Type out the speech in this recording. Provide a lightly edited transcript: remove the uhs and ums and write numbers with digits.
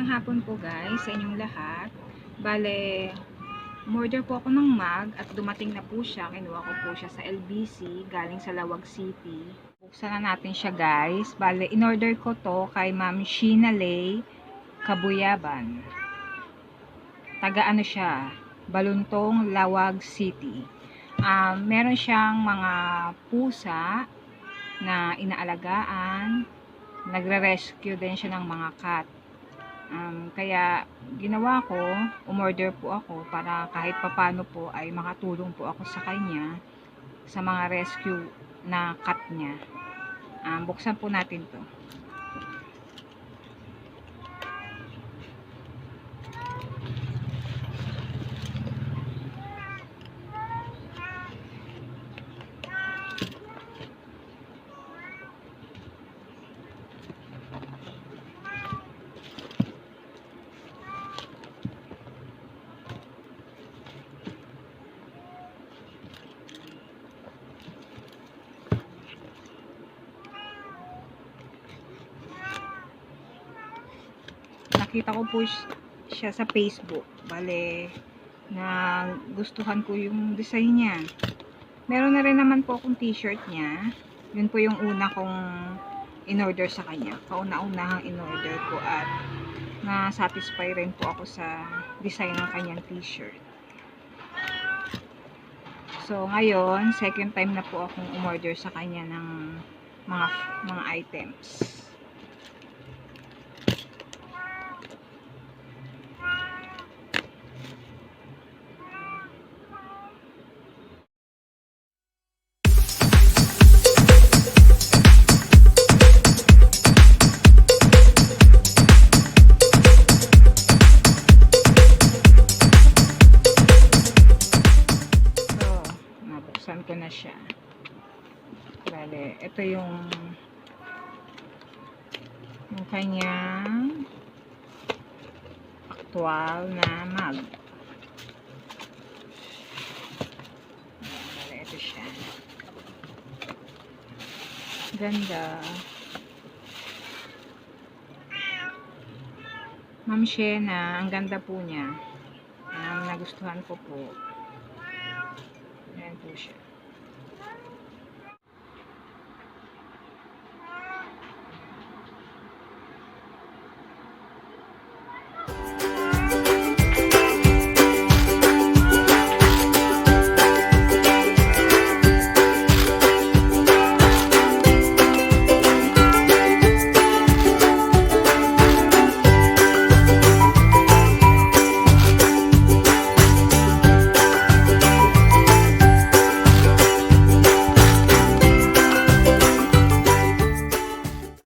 hapon po guys sa inyong lahat. Bale, umorder po ako ng mug at dumating na po siya. Kinuha ko po siya sa LBC galing sa Lawag City. Buksan na natin siya guys. Bale, in-order ko to kay Ma'am Sheena Lay Kabuyaban. Taga ano siya? Baluntong, Lawag City. Meron siyang mga pusa na inaalagaan. Nagre-rescue din siya ng mga cat. Kaya ginawa ko, umorder po ako para kahit papano po ay makatulong po ako sa kanya sa mga rescue na cat niya. Buksan po natin to. Nakita ko po siya sa Facebook. Bale, na gustuhan ko yung design niya. Meron na rin naman po akong t-shirt niya. Yun po yung una kong in-order sa kanya. Kauna-unahang in-order ko at na-satisfy rin po ako sa design ng kanyang t-shirt. So, ngayon, second time na po akong umorder sa kanya ng mga items. Nabuksan ko na siya. Bale, ito yung kanyang actual na mug. Bale, ito siya. Ganda. Ma'am Sheena, ang ganda po niya. Nagustuhan ko po. Ayan po siya.